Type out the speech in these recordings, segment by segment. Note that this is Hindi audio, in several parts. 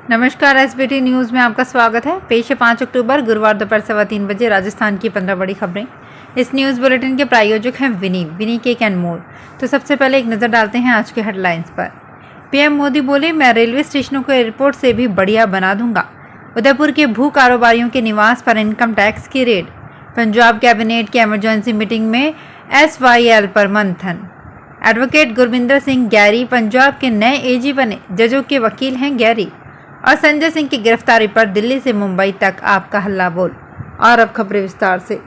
नमस्कार, एसबीटी न्यूज़ में आपका स्वागत है। पेश है 5 अक्टूबर गुरुवार दोपहर 3:15 बजे राजस्थान की 15 बड़ी खबरें। इस न्यूज़ बुलेटिन के प्रायोजक हैं विनी केक एंड मोर। तो सबसे पहले एक नज़र डालते हैं आज के हेडलाइंस पर। पीएम मोदी बोले, मैं रेलवे स्टेशनों को एयरपोर्ट से भी बढ़िया बना दूंगा। उदयपुर के भू कारोबारियों के निवास पर इनकम टैक्स की रेड। पंजाब कैबिनेट की इमरजेंसी मीटिंग में SYL पर मंथन। एडवोकेट गुरविंदर सिंह गैरी पंजाब के नए AG बने। जजों के वकील हैं गैरी। और संजय सिंह की गिरफ्तारी पर दिल्ली से मुंबई तक आपका हल्ला बोल। और अब खबरें विस्तार से।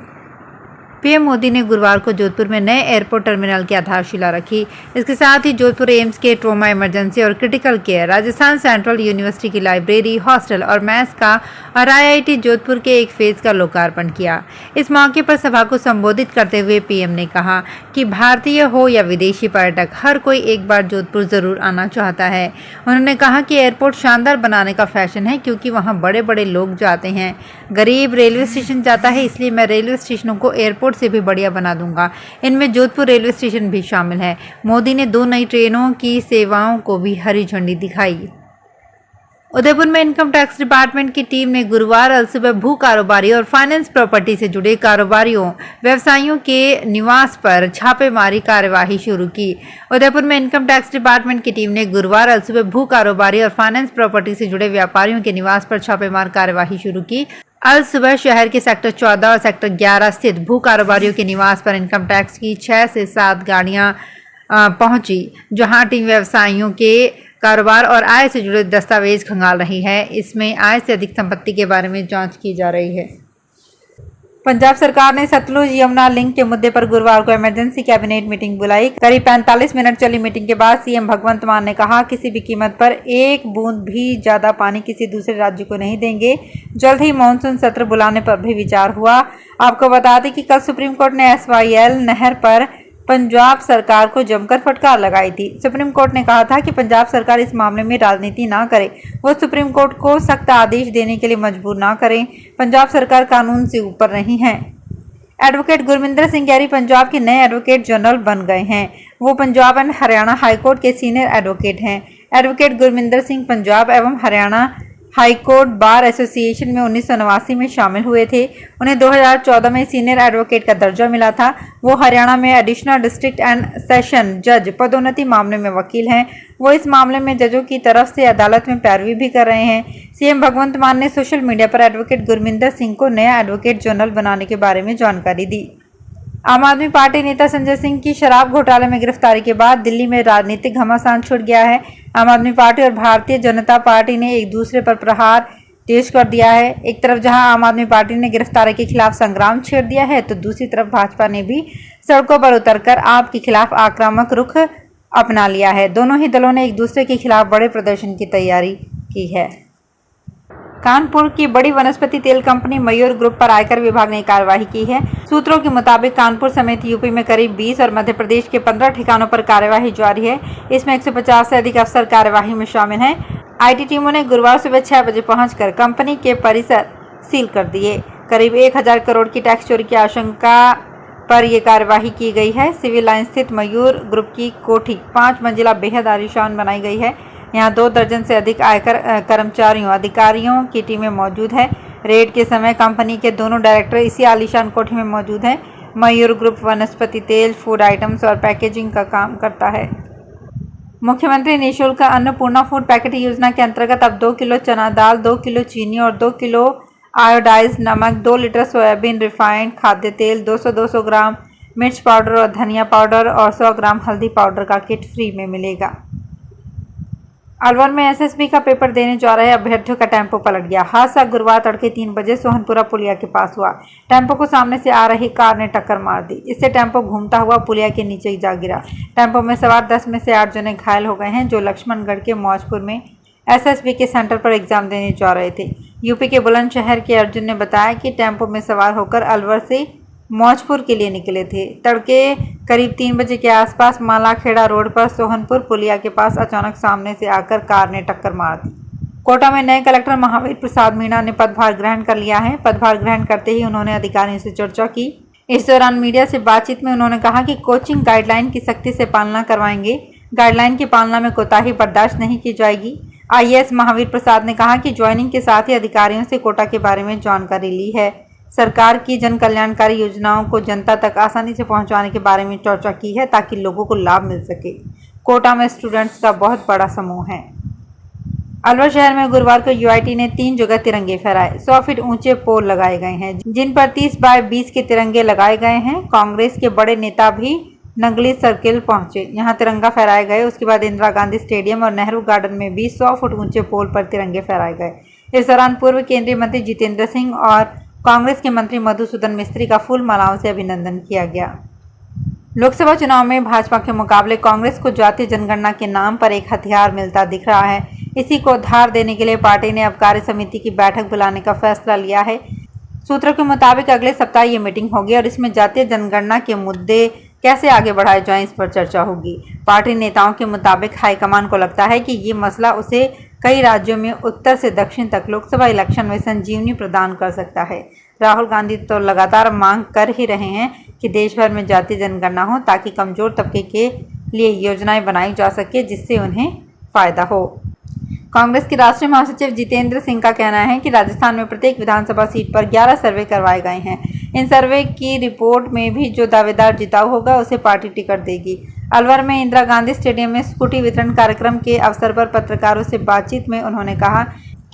पीएम मोदी ने गुरुवार को जोधपुर में नए एयरपोर्ट टर्मिनल की आधारशिला रखी। इसके साथ ही जोधपुर एम्स के ट्रोमा इमरजेंसी और critical care, Rajasthan central university की लाइब्रेरी, हॉस्टल और मैस का और IIT जोधपुर के एक फेज का लोकार्पण किया। इस मौके पर सभा को संबोधित करते हुए पीएम ने कहा कि भारतीय हो या विदेशी पर्यटक, हर कोई एक बार जोधपुर जरूर आना चाहता है। उन्होंने कहा कि एयरपोर्ट शानदार बनाने का फैशन है, क्योंकि वहाँ बड़े बड़े लोग जाते हैं। गरीब रेलवे स्टेशन जाता है, इसलिए मैं रेलवे स्टेशनों को एयरपोर्ट से भी बढ़िया बना दूंगा। इनमें जोधपुर रेलवे स्टेशन भी शामिल है। मोदी ने 2 नई ट्रेनों की सेवाओं को भी हरी झंडी दिखाई। उदयपुर में इनकम टैक्स डिपार्टमेंट की टीम ने गुरुवार अलसुबह भू कारोबारी और फाइनेंस प्रॉपर्टी से जुड़े कारोबारियों व्यवसायियों के निवास पर छापेमारी कार्यवाही शुरू की। उदयपुर में इनकम टैक्स डिपार्टमेंट की टीम ने गुरुवार अलसुबह भू कारोबारी और फाइनेंस प्रॉपर्टी से जुड़े व्यापारियों के निवास पर छापेमार कार्यवाही शुरू की। अल सुबह शहर के सेक्टर 14 और सेक्टर 11 स्थित भू कारोबारियों के निवास पर इनकम टैक्स की 6 से 7 गाड़ियां पहुंची, जहां टीम व्यवसायियों के कारोबार और आय से जुड़े दस्तावेज खंगाल रही है। इसमें आय से अधिक संपत्ति के बारे में जांच की जा रही है। पंजाब सरकार ने सतलुज यमुना लिंक के मुद्दे पर गुरुवार को इमरजेंसी कैबिनेट मीटिंग बुलाई। करीब 45 मिनट चली मीटिंग के बाद सीएम भगवंत मान ने कहा, किसी भी कीमत पर एक बूंद भी ज्यादा पानी किसी दूसरे राज्य को नहीं देंगे। जल्द ही मानसून सत्र बुलाने पर भी विचार हुआ। आपको बता दें कि कल सुप्रीम कोर्ट ने SYL नहर पर पंजाब सरकार को जमकर फटकार लगाई थी। सुप्रीम कोर्ट ने कहा था कि पंजाब सरकार इस मामले में राजनीति ना करे, वो सुप्रीम कोर्ट को सख्त आदेश देने के लिए मजबूर ना करें। पंजाब सरकार कानून से ऊपर नहीं है। एडवोकेट गुरविंदर सिंह गैरी पंजाब के नए एडवोकेट जनरल बन गए हैं। वो पंजाब एंड हरियाणा हाईकोर्ट के सीनियर एडवोकेट हैं। एडवोकेट गुरविंदर सिंह पंजाब एवं हरियाणा हाईकोर्ट बार एसोसिएशन में 1989 में शामिल हुए थे। उन्हें 2014 में सीनियर एडवोकेट का दर्जा मिला था। वो हरियाणा में एडिशनल डिस्ट्रिक्ट एंड सेशन जज पदोन्नति मामले में वकील हैं। वो इस मामले में जजों की तरफ से अदालत में पैरवी भी कर रहे हैं। सीएम भगवंत मान ने सोशल मीडिया पर एडवोकेट गुरविंदर सिंह को नया एडवोकेट जनरल बनाने के बारे में जानकारी दी। आम आदमी पार्टी नेता संजय सिंह की शराब घोटाले में गिरफ्तारी के बाद दिल्ली में राजनीतिक घमासान छुट गया है। आम आदमी पार्टी और भारतीय जनता पार्टी ने एक दूसरे पर प्रहार तेज कर दिया है। एक तरफ जहां आम आदमी पार्टी ने गिरफ्तारी के खिलाफ संग्राम छेड़ दिया है, तो दूसरी तरफ भाजपा ने भी सड़कों पर उतरकर आप के खिलाफ आक्रामक रुख अपना लिया है। दोनों ही दलों ने एक दूसरे के खिलाफ बड़े प्रदर्शन की तैयारी की है। कानपुर की बड़ी वनस्पति तेल कंपनी मयूर ग्रुप पर आयकर विभाग ने कार्रवाई की है। सूत्रों के मुताबिक कानपुर समेत यूपी में करीब 20 और मध्य प्रदेश के 15 ठिकानों पर कार्यवाही जारी है। इसमें 150 से अधिक अफसर कार्यवाही में शामिल हैं। IT टीमों ने गुरुवार सुबह 6 बजे पहुंचकर कंपनी के परिसर सील कर दिए। करीब 1000 करोड़ की टैक्स चोरी की आशंका पर यह कार्यवाही की गई है। सिविल लाइन स्थित मयूर ग्रुप की कोठी 5 मंजिला बेहद आलीशान बनाई गई है। यहाँ 2 दर्जन से अधिक आयकर कर्मचारियों अधिकारियों की टीमें मौजूद है। रेड के समय कंपनी के दोनों डायरेक्टर इसी आलीशान कोठी में मौजूद हैं। मयूर ग्रुप वनस्पति तेल, फूड आइटम्स और पैकेजिंग का काम करता है। मुख्यमंत्री निःशुल्क अन्नपूर्णा फूड पैकेट योजना के अंतर्गत अब 2 किलो चना दाल, 2 किलो चीनी और 2 किलो आयोडाइज्ड नमक, 2 लीटर सोयाबीन रिफाइंड खाद्य तेल, 200 ग्राम मिर्च पाउडर और धनिया पाउडर और 100 ग्राम हल्दी पाउडर का किट फ्री में मिलेगा। अलवर में SSB का पेपर देने जा रहे अभ्यर्थियों का टेम्पो पलट गया। हादसा गुरुवार तड़के 3 बजे सोहनपुरा पुलिया के पास हुआ। टेम्पो को सामने से आ रही कार ने टक्कर मार दी। इससे टेम्पो घूमता हुआ पुलिया के नीचे जा गिरा। टेम्पो में सवार 10 में से 8 जने घायल हो गए हैं, जो लक्ष्मणगढ़ के मौजपुर में SSB के सेंटर पर एग्जाम देने जा रहे थे। यूपी के बुलंदशहर के अर्जुन ने बताया कि टेम्पो में सवार होकर अलवर से मौजपुर के लिए निकले थे। तड़के करीब 3 बजे के आसपास मालाखेड़ा रोड पर सोहनपुर पुलिया के पास अचानक सामने से आकर कार ने टक्कर मार दी। कोटा में नए कलेक्टर महावीर प्रसाद मीणा ने पदभार ग्रहण कर लिया है। पदभार ग्रहण करते ही उन्होंने अधिकारियों से चर्चा की। इस दौरान मीडिया से बातचीत में उन्होंने कहा कि कोचिंग गाइडलाइन की सख्ती से पालना करवाएंगे। गाइडलाइन की पालना में कोताही बर्दाश्त नहीं की जाएगी। आईएएस महावीर प्रसाद ने कहा कि ज्वाइनिंग के साथ ही अधिकारियों से कोटा के बारे में जानकारी ली है। सरकार की जन कल्याणकारी योजनाओं को जनता तक आसानी से पहुंचाने के बारे में चर्चा की है ताकि लोगों को लाभ मिल सके। कोटा में स्टूडेंट्स का बहुत बड़ा समूह है। अलवर शहर में गुरुवार को यूआईटी ने 3 जगह तिरंगे फहराए। 100 फीट ऊंचे पोल लगाए गए हैं जिन पर 30 बाय 20 के तिरंगे लगाए गए हैं। कांग्रेस के बड़े नेता भी नंगली सर्किल पहुंचे, यहां तिरंगा फहराए गए। उसके बाद इंदिरा गांधी स्टेडियम और नेहरू गार्डन में भी 100 फुट ऊंचे पोल पर तिरंगे फहराए गए। इस दौरान पूर्व केंद्रीय मंत्री जितेंद्र सिंह और कांग्रेस के मंत्री मधुसूदन मिस्त्री का फूल मालाओं से अभिनंदन किया गया। लोकसभा चुनाव में भाजपा के मुकाबले कांग्रेस को जातीय जनगणना के नाम पर एक हथियार मिलता दिख रहा है। इसी को धार देने के लिए पार्टी ने अब कार्य समिति की बैठक बुलाने का फैसला लिया है। सूत्रों के मुताबिक अगले सप्ताह ये मीटिंग होगी और इसमें जातीय जनगणना के मुद्दे कैसे आगे बढ़ाए जाएं इस पर चर्चा होगी। पार्टी नेताओं के मुताबिक हाईकमान को लगता है कि ये मसला उसे कई राज्यों में उत्तर से दक्षिण तक लोकसभा इलेक्शन में संजीवनी प्रदान कर सकता है। राहुल गांधी तो लगातार मांग कर ही रहे हैं कि देश भर में जातीय जनगणना हो ताकि कमजोर तबके के लिए योजनाएं बनाई जा सके जिससे उन्हें फायदा हो। कांग्रेस के राष्ट्रीय महासचिव जितेंद्र सिंह का कहना है कि राजस्थान में प्रत्येक विधानसभा सीट पर 11 सर्वे करवाए गए हैं। इन सर्वे की रिपोर्ट में भी जो दावेदार जिताऊ होगा उसे पार्टी टिकट देगी। अलवर में इंदिरा गांधी स्टेडियम में स्कूटी वितरण कार्यक्रम के अवसर पर पत्रकारों से बातचीत में उन्होंने कहा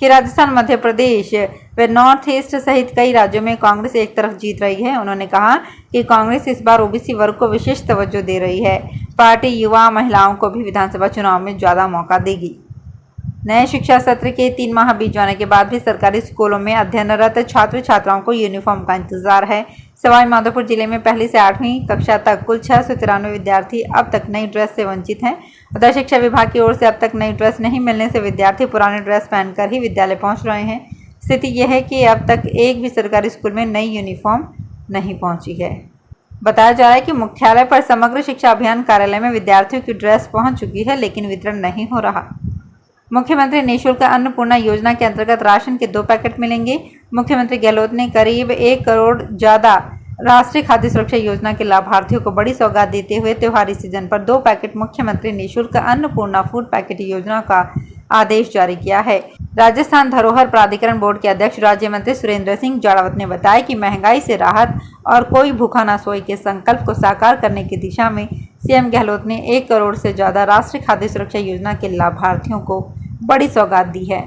कि राजस्थान, मध्य प्रदेश व नॉर्थ ईस्ट सहित कई राज्यों में कांग्रेस एक तरफ जीत रही है। उन्होंने कहा कि कांग्रेस इस बार ओबीसी वर्ग को विशेष तवज्जो दे रही है। पार्टी युवा महिलाओं को भी विधानसभा चुनाव में ज्यादा मौका देगी। नए शिक्षा सत्र के 3 माह बीत जाने के बाद भी सरकारी स्कूलों में अध्ययनरत छात्र छात्राओं को यूनिफॉर्म का इंतजार है। सवाई माधोपुर जिले में पहली से 8वीं कक्षा तक कुल 693 विद्यार्थी अब तक नई ड्रेस से वंचित हैं। उधर शिक्षा विभाग की ओर से अब तक नई ड्रेस नहीं मिलने से विद्यार्थी पुराने ड्रेस पहनकर ही विद्यालय पहुंच रहे हैं। स्थिति यह है कि अब तक एक भी सरकारी स्कूल में नई यूनिफॉर्म नहीं पहुंची है। बताया जा रहा है कि मुख्यालय पर समग्र शिक्षा अभियान कार्यालय में विद्यार्थियों की ड्रेस पहुंच चुकी है लेकिन वितरण नहीं हो रहा। मुख्यमंत्री निःशुल्क अन्नपूर्णा योजना के अंतर्गत राशन के 2 पैकेट मिलेंगे। मुख्यमंत्री गहलोत ने करीब 1 करोड़ ज्यादा राष्ट्रीय खाद्य सुरक्षा योजना के लाभार्थियों को बड़ी सौगात देते हुए त्योहारी सीजन पर 2 पैकेट मुख्यमंत्री निःशुल्क अन्नपूर्णा फूड पैकेट योजना का आदेश जारी किया है। राजस्थान धरोहर प्राधिकरण बोर्ड के अध्यक्ष राज्य मंत्री सुरेंद्र सिंह जाड़ावत ने बताया कि महंगाई से राहत और कोई भूखा ना सोए के संकल्प को साकार करने की दिशा में सीएम गहलोत ने 1 करोड़ से ज्यादा राष्ट्रीय खाद्य सुरक्षा योजना के लाभार्थियों को बड़ी सौगात दी है।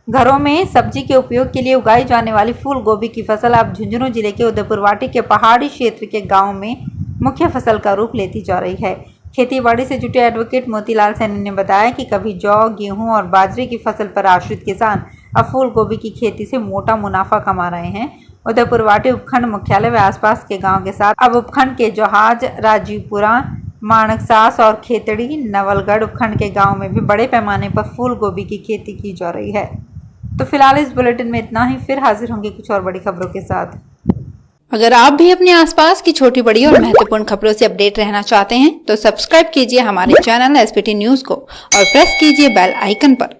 घरों में सब्जी के उपयोग के लिए उगाई जाने वाली फूल गोभी की फसल अब झुंझुनू जिले के उदयपुरवाटी के पहाड़ी क्षेत्र के गांव में मुख्य फसल का रूप लेती जा रही है। खेतीबाड़ी से जुटे एडवोकेट मोतीलाल सैनी ने बताया कि कभी जौ, गेहूं और बाजरे की फसल पर आश्रित किसान अब फूल गोभी की खेती से मोटा मुनाफा कमा रहे हैं। उदयपुरवाटी उपखंड मुख्यालय व आसपास के गाँव के साथ अब उपखंड के जहाज, राजीवपुरा, माणकसास और खेतड़ी, नवलगढ़ उपखंड के गांव में भी बड़े पैमाने पर फूल गोभी की खेती की जा रही है। तो फिलहाल इस बुलेटिन में इतना ही। फिर हाजिर होंगे कुछ और बड़ी खबरों के साथ। अगर आप भी अपने आसपास की छोटी बड़ी और महत्वपूर्ण खबरों से अपडेट रहना चाहते हैं तो सब्सक्राइब कीजिए हमारे चैनल एसपीटी न्यूज को और प्रेस कीजिए बेल आइकन पर।